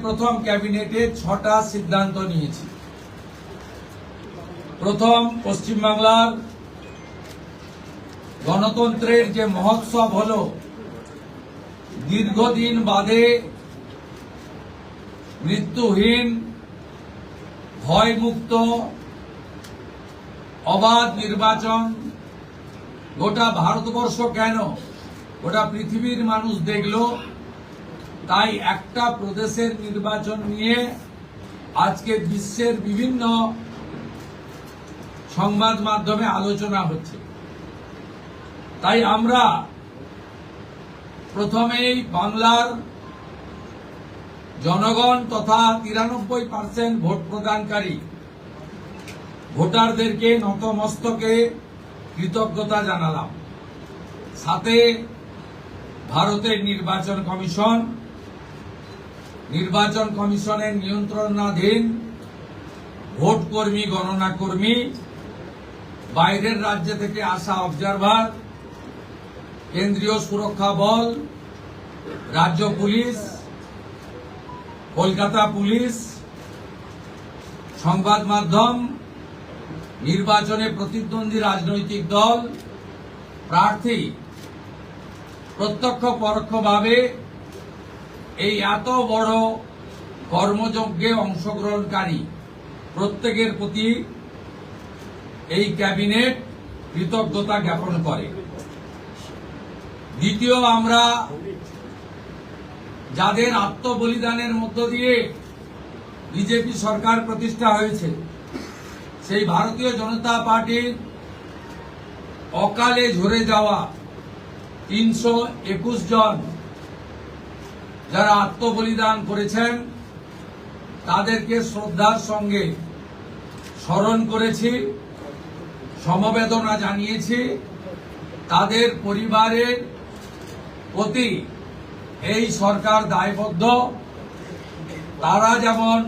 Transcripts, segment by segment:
প্রথম ক্যাবিনেটে 6টা সিদ্ধান্ত নিয়েছি। প্রথম, পশ্চিমবাংলার গণতন্ত্রের যে মহোৎসব হলো, দীর্ঘদিন বাদে মৃত্যুহীন, ভয়মুক্ত, অবাধ নির্বাচন গোটা ভারতবর্ষ কেন গোটা পৃথিবীর মানুষ দেখল। তাই একটা প্রদেশের নির্বাচন নিয়ে আজকে বিশ্বের বিভিন্ন সংবাদ মাধ্যমে আলোচনা হচ্ছে। তাই আমরা প্রথমেই বাংলার জনগণ তথা 93% ভোট প্রদানকারী ভোটারদেরকে নতমস্তকে কৃতজ্ঞতা জানালাম। সাথে ভারতের নির্বাচন কমিশনের নিয়ন্ত্রণাধীন ভোট কর্মী, গণনা কর্মী, বাইরের রাজ্য থেকে আসা অবজারভার, কেন্দ্রীয় সুরক্ষা বল, রাজ্য পুলিশ, কলকাতা পুলিশ, সংবাদ মাধ্যম, নির্বাচনে প্রতিদ্বন্দ্বী রাজনৈতিক দল, প্রার্থী, প্রত্যক্ষ পরোক্ষভাবে এই এত বড় কর্মযজ্ঞে অংশগ্রহণকারী প্রত্যেকের প্রতি এই ক্যাবিনেট কৃতজ্ঞতা জ্ঞাপন করে। দ্বিতীয়, আমরা যাদের আত্মবলিদানের মধ্য দিয়ে বিজেপি সরকার প্রতিষ্ঠা হয়েছে, সেই ভারতীয় জনতা পার্টির অকালে ঝরে যাওয়া 321 জন যারা আত্মবলিদান করেছেন, তাদেরকে শ্রদ্ধার সঙ্গে স্মরণ করেছি, সমবেদনা জানিয়েছি। তাদের পরিবারের প্রতি এই সরকার দায়বদ্ধ। তারা যেমন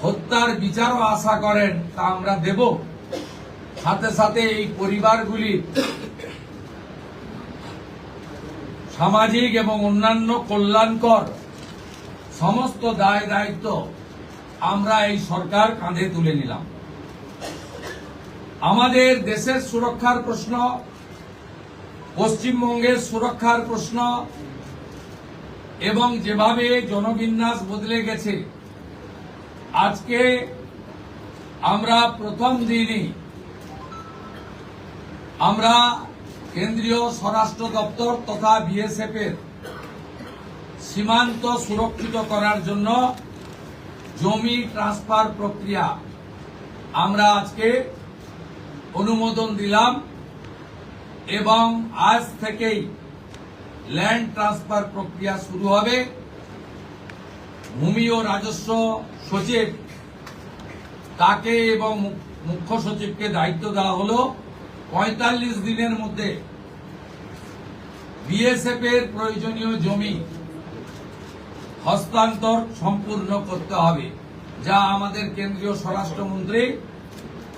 হত্যার বিচারও আশা করেন, তা আমরা দেব। সাথে সাথে এই পরিবারগুলির সামাজিক এবং অন্যান্য কল্যাণকর সমস্ত দায় দায়িত্ব আমরা এই সরকার কাঁধে তুলে নিলাম। আমাদের দেশের সুরক্ষার প্রশ্ন, পশ্চিমবঙ্গের সুরক্ষার প্রশ্ন এবং যেভাবে জনবিন্যাস বদলে গেছে, আজকে আমরা প্রথম দিনই আমরা কেন্দ্রীয় স্বরাষ্ট্র দপ্তর তথা বিএসএফ এর সীমান্ত সুরক্ষিত করার জন্য জমি ট্রান্সফার প্রক্রিয়া আমরা আজকে অনুমোদন দিলাম এবং আজ থেকেই ল্যান্ড ট্রান্সফার প্রক্রিয়া শুরু হবে। ভূমি ও রাজস্ব সচিব তাকে এবং মুখ্য সচিবকে দায়িত্ব দেওয়া হলো 45 দিনের মধ্যে বিএসএফ এর প্রয়োজনীয় জমি হস্তান্তর সম্পূর্ণ করতে হবে, যা আমাদের কেন্দ্রীয় স্বরাষ্ট্রমন্ত্রী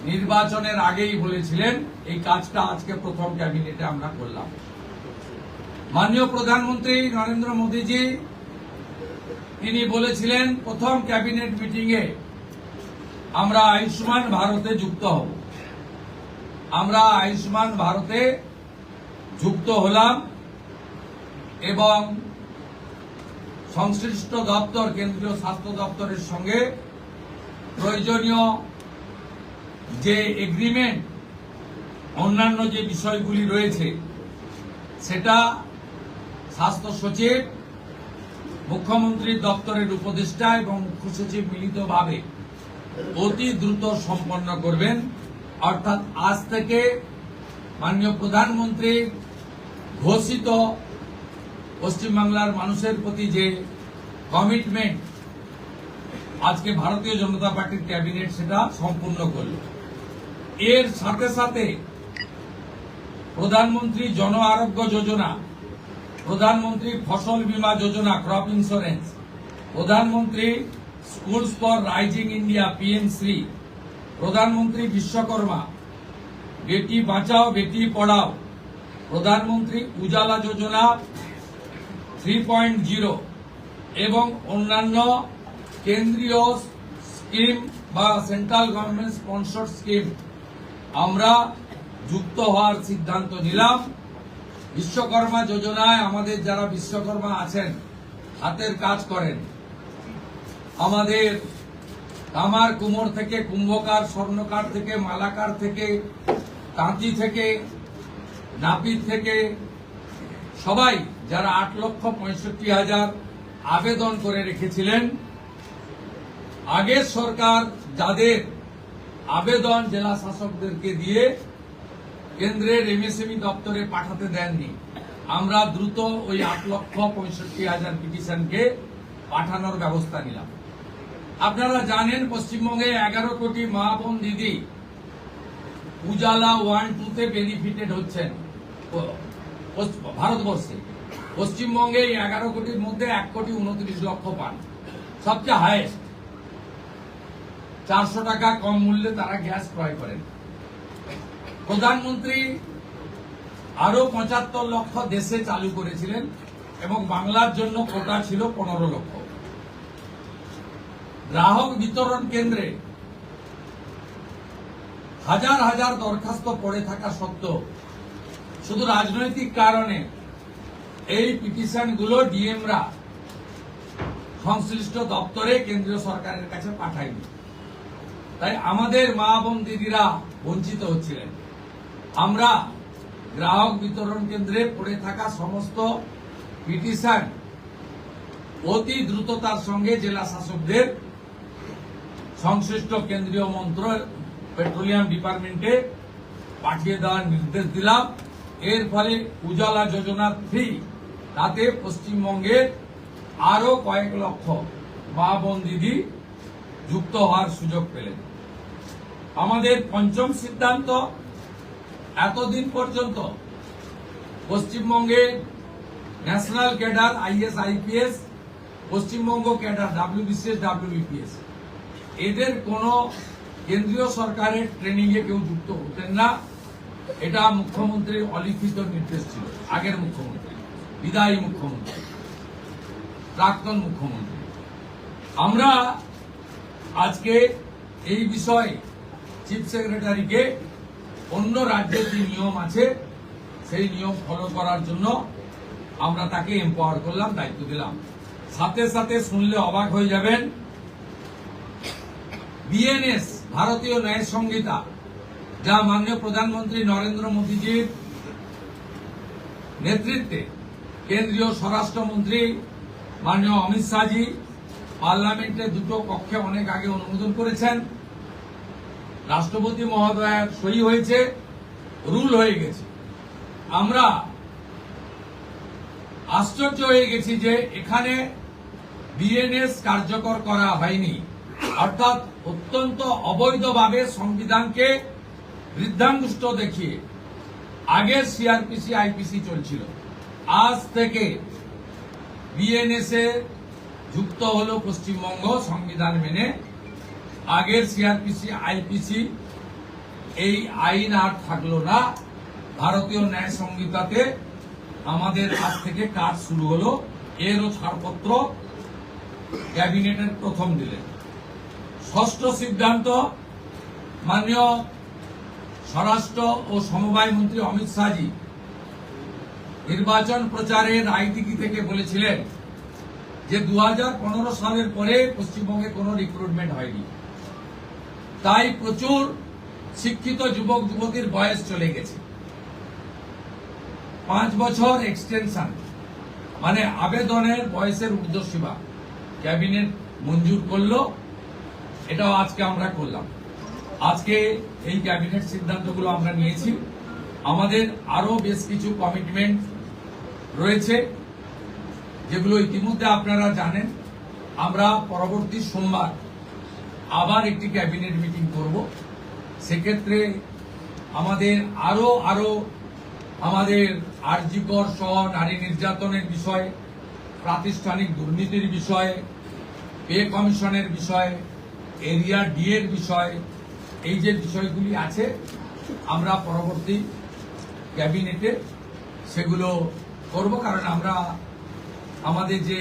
নির্বাচনের আগেই বলেছিলেন। এই কাজটা আজকে প্রথম ক্যাবিনেটে আমরা করলাম। মাননীয় প্রধানমন্ত্রী নরেন্দ্র মোদীজি তিনি বলেছিলেন প্রথম ক্যাবিনেট মিটিংয়ে আমরা আয়ুষ্মান ভারতে যুক্ত হব। আমরা আয়ুষ্মান ভারতে যুক্ত হলাম এবং সংশ্লিষ্ট দপ্তর, কেন্দ্রীয় স্বাস্থ্য দপ্তরের সঙ্গে প্রয়োজনীয় যে এগ্রিমেন্ট, অন্যান্য যে বিষয়গুলি রয়েছে, সেটা স্বাস্থ্য সচিব, মুখ্যমন্ত্রীর দপ্তরের উপদেষ্টা এবং মুখ্য সচিব মিলিতভাবে অতি দ্রুত সম্পন্ন করবেন। অর্থাৎ আজ থেকে মাননীয় প্রধানমন্ত্রীর ঘোষিত পশ্চিমবাংলার মানুষের প্রতি যে কমিটমেন্ট আজকে ভারতীয় জনতা পার্টির ক্যাবিনেট সেটা সম্পূর্ণ করল। এর সাথে সাথে প্রধানমন্ত্রী জন আরোগ্য যোজনা, প্রধানমন্ত্রী ফসল বীমা যোজনা, ক্রপ ইন্স্যুরেন্স, প্রধানমন্ত্রী স্কুলস ফর রাইজিং ইন্ডিয়া পিএমশ্রী, প্রধানমন্ত্রী বিশ্বকর্মা, বেটি বাঁচাও বেটি পড়াও, প্রধানমন্ত্রী উজালা যোজনা 3.0, এবং অন্যান্য কেন্দ্রীয় স্কিম বা সেন্ট্রাল গভর্নমেন্ট স্পন্সর স্কিম আমরা যুক্ত হওয়ার সিদ্ধান্ত নিলাম। বিশ্বকর্মা যোজনায় আমাদের যারা বিশ্বকর্মা আছেন, হাতের কাজ করেন, আমাদের তামার কুমোর থেকে কুম্ভকার, স্বর্ণকার থেকে মালাকার থেকে তাঁতি থেকে নাপিত থেকে সবাই যারা 8,65,000 আবেদন করে রেখেছিলেন, আগের সরকার যাদের আবেদন জেলা শাসকদেরকে দিয়ে কেন্দ্রের এমএসএমই দপ্তরে পাঠাতে দেননি, আমরা দ্রুত ওই 8,65,000 পিটিশনকে পাঠানোর ব্যবস্থা নিলাম। আপনারা জানেন পশ্চিমবঙ্গে 11 কোটি মা বোন দিদি উজালা 1-2 বেনিফিটেড হচ্ছেন ভারতবর্ষে। পশ্চিমবঙ্গে 11 কোটির মধ্যে 1,29,00,000 পান, সবচেয়ে হাইয়েস্ট। 400 টাকা কম মূল্যে তারা গ্যাস ক্রয় করেন। প্রধানমন্ত্রী আরো 75 লক্ষ দেশে চালু করেছিলেন এবং বাংলার জন্য কোটা ছিল 15 লক্ষ। গ্রাহক বিতরণ কেন্দ্রে হাজার হাজার দরখাস্ত পড়ে থাকা সত্ত্বেও শুধু রাজনৈতিক কারণে এই পিটিশনগুলো ডিএমরা সংশ্লিষ্ট দপ্তরে কেন্দ্রীয় সরকারের কাছে পাঠায়নি। তাই আমাদের মা বোন দিদিরা বঞ্চিত হচ্ছিলেন। আমরা গ্রাহক বিতরণ কেন্দ্রে পড়ে থাকা সমস্ত পিটিশন অতি দ্রুততার সঙ্গে জেলা শাসকদের সংশ্লিষ্ট কেন্দ্রীয় মন্ত্রক পেট্রোলিয়াম ডিপার্টমেন্টে পাঠিয়ে দেওয়ার নির্দেশ দিলাম। এর ফলে উজালা যোজনা 3 তাতে পশ্চিমবঙ্গের আরো কয়েক লক্ষ মা বোন দিদি যুক্ত হওয়ার সুযোগ পেলেন। আমাদের পঞ্চম সিদ্ধান্ত, এতদিন পর্যন্ত পশ্চিমবঙ্গে national cadre is IPS, Paschimbanga cadre WBCS WBPS, এদের কোন কেন্দ্রীয় সরকারের ট্রেনিং এ কেউ যুক্ত হতেন না। এটা মুখ্যমন্ত্রীর অলিখিত নির্দেশ ছিল। আগের মুখ্যমন্ত্রী, বিদায়ী মুখ্যমন্ত্রী, প্রাক্তন মুখ্যমন্ত্রী। আমরা আজকে এই বিষয়ে চিফ সেক্রেটারিকে অন্য রাজ্যের যে নিয়ম আছে সেই নিয়ম ফলো করার জন্য আমরা তাকে এম্পাওয়ার করলাম, দায়িত্ব দিলাম। সাথে সাথে শুনলে অবাক হয়ে যাবেন, বিএনএস ভারতীয় ন্যায় সংহিতা, যা মাননীয় প্রধানমন্ত্রী নরেন্দ্র মোদীজির নেতৃত্বে কেন্দ্রীয় স্বরাষ্ট্রমন্ত্রী মাননীয় অমিত শাহজি পার্লামেন্টে দুটো কক্ষে অনেক আগে অনুমোদন করেছেন, রাষ্ট্রপতি মহোদয়ের সই হয়েছে, রুল হয়ে গেছে। আমরা আশ্চর্য হয়ে গেছি যে এখানে বিএনএস কার্যকর করা হয়নি, অর্থাৎ অত্যন্ত অবৈধভাবে সংবিধানকে বৃদ্ধাঙ্গুষ্ঠ দেখিয়ে আগের সিআরপিসি আইপিসি চলছিল। আজ থেকে বিএনএস এ যুক্ত হলো পশ্চিমবঙ্গ সংবিধান মেনে। আগের সিআরপিসি আইপিসি এই আইন আর থাকলো না। ভারতীয় ন্যায় সংহিতাতে আমাদের আজ থেকে কাজ শুরু হলো। এরও ছাড়পত্র ক্যাবিনেটের প্রথম দিলেন। ষষ্ঠ সিদ্ধান্ত, মাননীয় স্বরাষ্ট্র ও সমবায় মন্ত্রী অমিত শাহজি নির্বাচন প্রচারের আইটিকি থেকে বলেছিলেন যে 2015 সালের পরে পশ্চিমবঙ্গে কোনো রিক্রুটমেন্ট হয়নি, তাই প্রচুর শিক্ষিত যুবক যুবতীর বয়স চলে গেছে। 5 বছর এক্সটেনশন, মানে আবেদনের বয়সের ঊর্ধ্বসীমা ক্যাবিনেট মঞ্জুর করলো। এটাও আজকে আমরা করলাম। আজকে এই ক্যাবিনেট সিদ্ধান্তগুলো আমরা নিয়েছি। আমাদের আরো বেশ কিছু কমিটমেন্ট রয়েছে, যেগুলো ইতিমধ্যে আপনারা জানেন। আমরা পরবর্তী সোমবার আবার একটি ক্যাবিনেট মিটিং করব। সেক্ষেত্রে আমাদের আরো আমাদের আরজিকর সহ নারী নির্যাতনের বিষয়, প্রাতিষ্ঠানিক দুর্নীতির বিষয়, পে কমিশনের বিষয়, এরিয়া ডি এর বিষয়, এই যে বিষয়গুলি আছে আমরা পরবর্তী ক্যাবিনেটে সেগুলো করব। কারণ আমরা আমাদের যে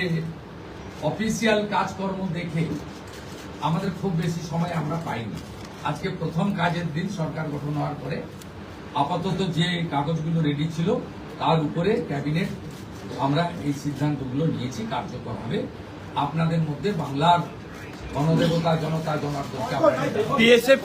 অফিসিয়াল কাজকর্ম দেখে আমাদের খুব বেশি সময় আমরা পাইনি। আজকে প্রথম কাজের দিন সরকার গঠন হওয়ার পরে আপাতত যে কাগজগুলো রেডি ছিল তার উপরে ক্যাবিনেট আমরা এই সিদ্ধান্তগুলো নিয়েছি, কার্যকর হবে। আপনাদের মধ্যে বাংলার গণদেবতা জনতা জনার্দনকে PSF